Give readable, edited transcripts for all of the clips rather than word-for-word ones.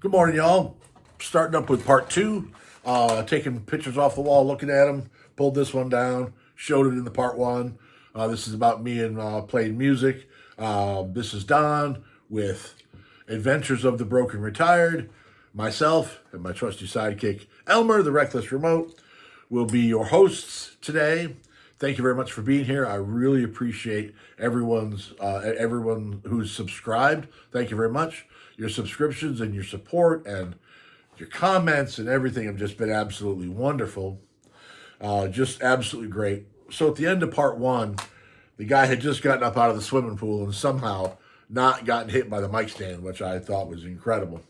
Good morning, y'all. Starting up with part two. Taking pictures off the wall, looking at them. Pulled this one down. Showed it in the part one. This is about me and playing music. This is Don with Adventures of the Broken Retired. Myself and my trusty sidekick, Elmer, the Reckless Remote, will be your hosts today. Thank you very much for being here. I really appreciate everyone who's subscribed. Thank you very much. Your subscriptions and your support and your comments and everything have just been absolutely wonderful. Just absolutely great. So at the end of part one, the guy had just gotten up out of the swimming pool and somehow not gotten hit by the mic stand, which I thought was incredible.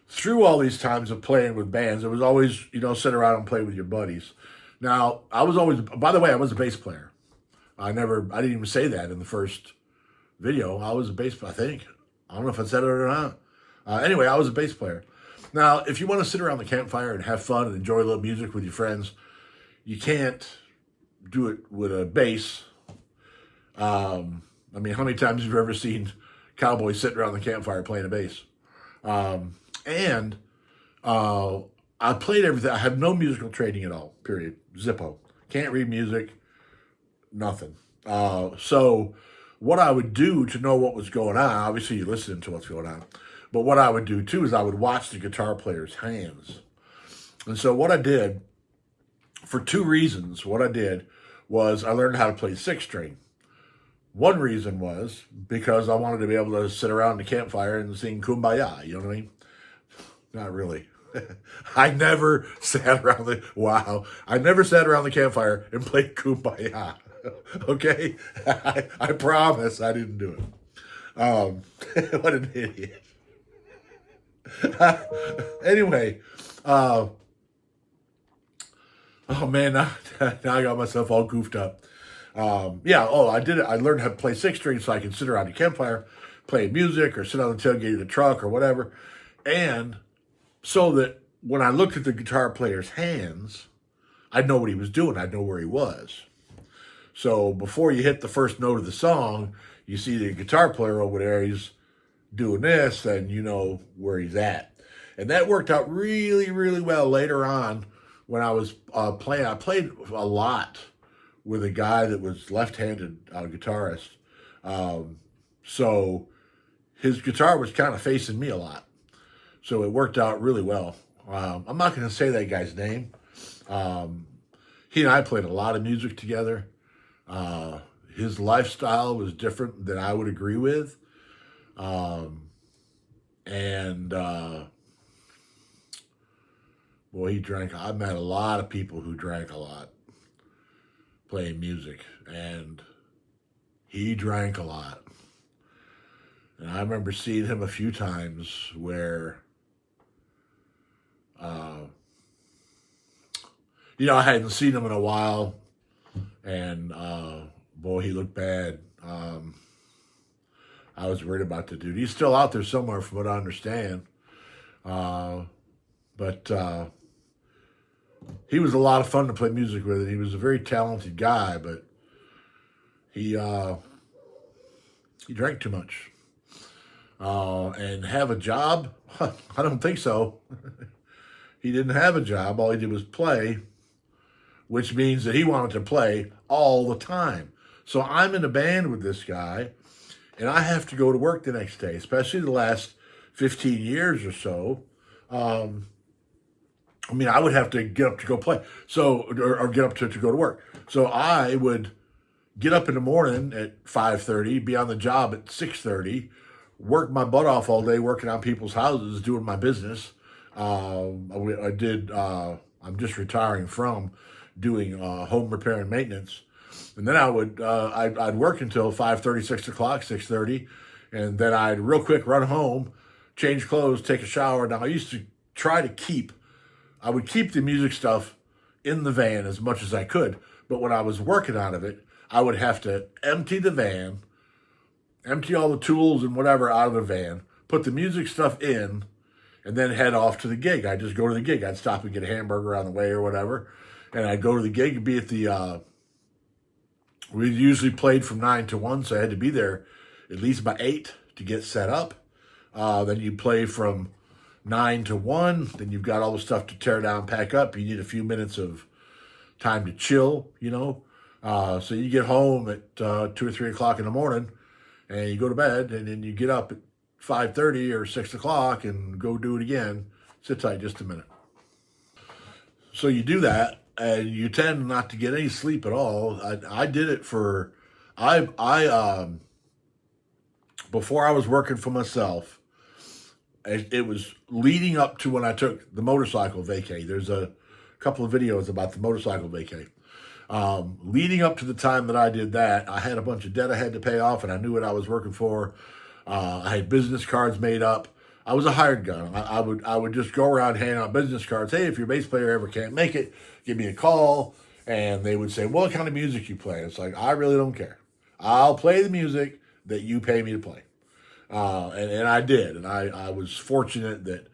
Through all these times of playing with bands, it was always, sit around and play with your buddies. Now, I was always, by the way, I was a bass player. I didn't even say that in the first video. I was a bass player, I think. I don't know if I said it or not. Anyway, I was a bass player. Now, if you want to sit around the campfire and have fun and enjoy a little music with your friends, you can't do it with a bass. How many times have you ever seen cowboys sitting around the campfire playing a bass? I played everything. I have no musical training at all, period. Zippo. Can't read music, nothing. So what I would do to know what was going on, obviously you listen to what's going on, but what I would do too is I would watch the guitar player's hands. And so what I did, for two reasons, what I did was I learned how to play six string. One reason was because I wanted to be able to sit around the campfire and sing Kumbaya, you know what I mean? Not really. I never sat around the campfire and played Kumbaya. Okay? I promise I didn't do it. What an idiot. Anyway, oh man, now I got myself all goofed up. I did it. I learned how to play six string so I could sit around the campfire, play music, or sit on the tailgate of the truck or whatever. And so that when I looked at the guitar player's hands, I'd know what he was doing. I'd know where he was. So before you hit the first note of the song, you see the guitar player over there, he's doing this, and you know where he's at. And that worked out really, really well later on when I was playing. I played a lot with a guy that was left-handed guitarist. So his guitar was kind of facing me a lot. So it worked out really well. I'm not going to say that guy's name. He and I played a lot of music together. His lifestyle was different than I would agree with. Boy, he drank. I met a lot of people who drank a lot playing music, and he drank a lot. And I remember seeing him a few times where I hadn't seen him in a while, and boy, he looked bad. I was worried about the dude. He's still out there somewhere, from what I understand. But he was a lot of fun to play music with, and he was a very talented guy, but he drank too much. And have a job? I don't think so. He didn't have a job. All he did was play, which means that he wanted to play all the time. So I'm in a band with this guy, and I have to go to work the next day, especially the last 15 years or so. I would have to get up to go play, or get up to go to work. So I would get up in the morning at 5:30, be on the job at 6:30, work my butt off all day working on people's houses, doing my business. I'm just retiring from doing home repair and maintenance. And then I'd work until 5:30, 6 o'clock, 6:30, and then I'd real quick run home, change clothes, take a shower. Now I used to I would keep the music stuff in the van as much as I could, but when I was working out of it, I would have to empty the van, empty all the tools and whatever out of the van, put the music stuff in, and then head off to the gig. I'd just go to the gig. I'd stop and get a hamburger on the way or whatever, and I'd go to the gig and be at the, we usually played from 9 to 1, so I had to be there at least by 8 to get set up. Then you play from 9 to 1. Then you've got all the stuff to tear down, pack up. You need a few minutes of time to chill, you know. So you get home at 2 or 3 o'clock in the morning, and you go to bed, and then you get up at 5:30 or 6 o'clock and go do it again. Sit tight just a minute. So you do that, and you tend not to get any sleep at all. I did it for, before I was working for myself, it was leading up to when I took the motorcycle vacay. There's a couple of videos about the motorcycle vacay. Leading up to the time that I did that, I had a bunch of debt I had to pay off, and I knew what I was working for. I had business cards made up. I was a hired gun. I would just go around handing out business cards. Hey, if your bass player ever can't make it, give me a call. And they would say, well, what kind of music you play? It's like, I really don't care. I'll play the music that you pay me to play. And I did. And I was fortunate that,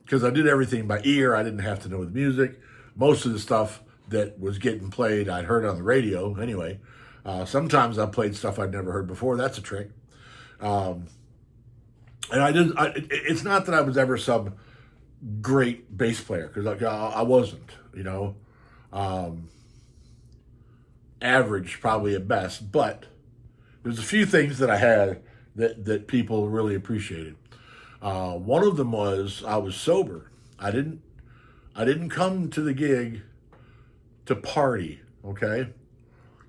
because I did everything by ear, I didn't have to know the music. Most of the stuff that was getting played, I'd heard on the radio anyway. Sometimes I played stuff I'd never heard before. That's a trick. And it's not that I was ever some great bass player, because I wasn't, you know. Average probably at best, but there's a few things that I had that people really appreciated. One of them was I was sober. I didn't come to the gig to party, okay?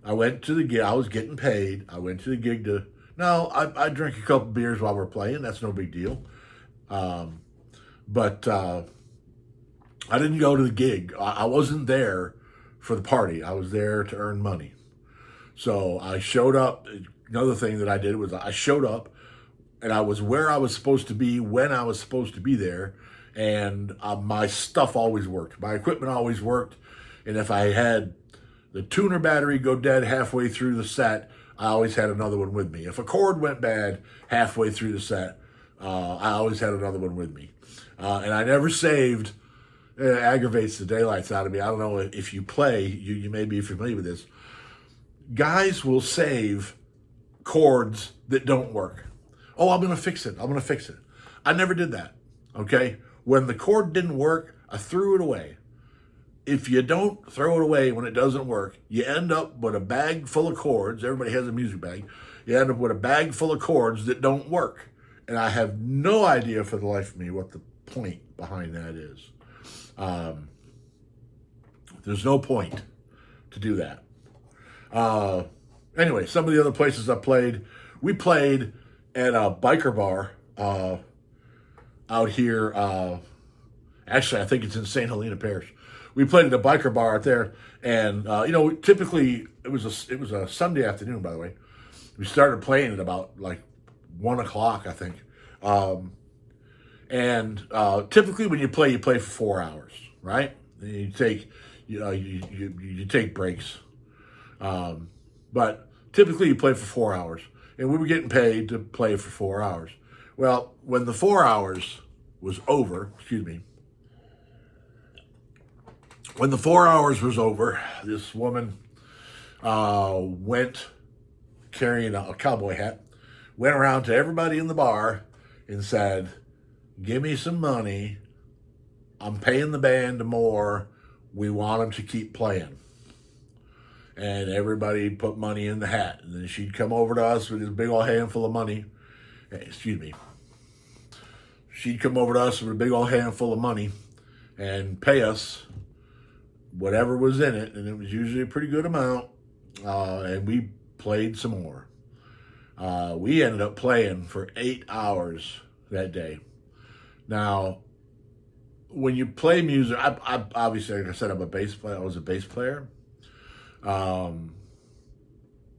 I went to the gig. I was getting paid. I went to the gig to... Now, I drink a couple beers while we're playing. That's no big deal. But I didn't go to the gig. I wasn't there for the party. I was there to earn money. So I showed up. Another thing that I did was I showed up, and I was where I was supposed to be when I was supposed to be there. And my stuff always worked. My equipment always worked. And if I had the tuner battery go dead halfway through the set, I always had another one with me. If a cord went bad halfway through the set, I always had another one with me. And I never saved. It aggravates the daylights out of me. I don't know if you play, you may be familiar with this. Guys will save chords that don't work. Oh, I'm going to fix it. I never did that, okay? When the chord didn't work, I threw it away. If you don't throw it away when it doesn't work, you end up with a bag full of chords. Everybody has a music bag. You end up with a bag full of chords that don't work. And I have no idea for the life of me what the point behind that is. There's no point to do that. Anyway, some of the other places I played, we played at a biker bar out here. Actually, I think it's in St. Helena Parish. We played at a biker bar out there, and typically it was a Sunday afternoon. By the way, we started playing at about like 1 o'clock, I think. And typically when you play for 4 hours, right? And you take you take breaks, but typically you play for 4 hours, and we were getting paid to play for 4 hours. Well, when the 4 hours was over, when the 4 hours was over, this woman went carrying a cowboy hat, went around to everybody in the bar and said, give me some money. I'm paying the band more. We want them to keep playing. And everybody put money in the hat. And then she'd come over to us with this big old handful of money. She'd come over to us with a big old handful of money and pay us whatever was in it. And it was usually a pretty good amount. And we played some more. We ended up playing for 8 hours that day. Now, when you play music, I obviously, like I said, I'm a bass player. I was a bass player.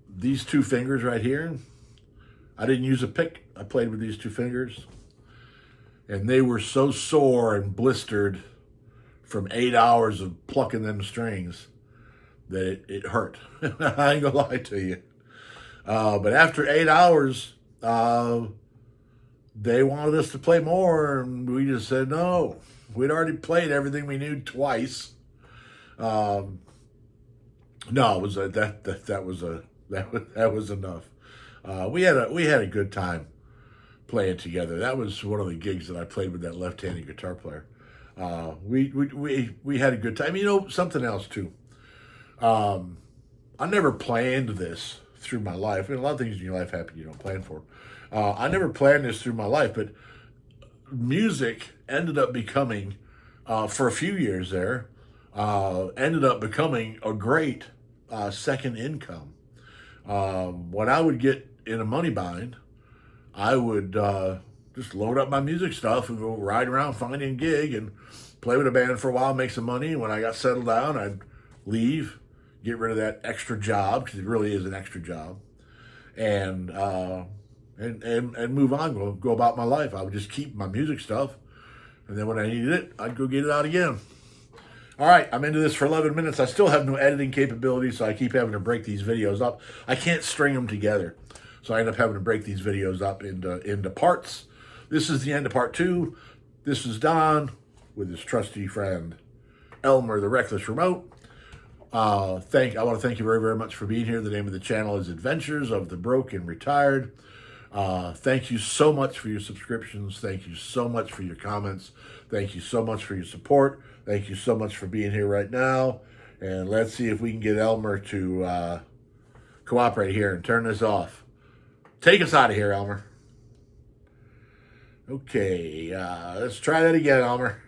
These two fingers right here, I didn't use a pick. I played with these two fingers. And they were so sore and blistered from 8 hours of plucking them strings that it hurt. I ain't gonna lie to you. But after 8 hours, they wanted us to play more, and we just said no. We'd already played everything we knew twice. No, it was that was enough. We had a good time playing together. That was one of the gigs that I played with that left-handed guitar player. We had a good time. You know, something else too. I never planned this through my life. I mean, a lot of things in your life happen you don't plan for. I never planned this through my life, but music ended up becoming, for a few years there, ended up becoming a great second income. When I would get in a money bind, I would just load up my music stuff and go ride around finding a gig and play with a band for a while, make some money. And when I got settled down, I'd leave, get rid of that extra job, because it really is an extra job, and move on, go about my life. I would just keep my music stuff, and then when I needed it, I'd go get it out again. All right, I'm into this for 11 minutes. I still have no editing capability, so I keep having to break these videos up. I can't string them together, so I end up having to break these videos up into parts. This is the end of part 2. This is Don with his trusty friend, Elmer the Reckless Remote. I want to thank you very, very much for being here. The name of the channel is Adventures of the Broke and Retired. Thank you so much for your subscriptions. Thank you so much for your comments. Thank you so much for your support. Thank you so much for being here right now. And let's see if we can get Elmer to cooperate here and turn this off. Take us out of here, Elmer. Okay, let's try that again, Elmer.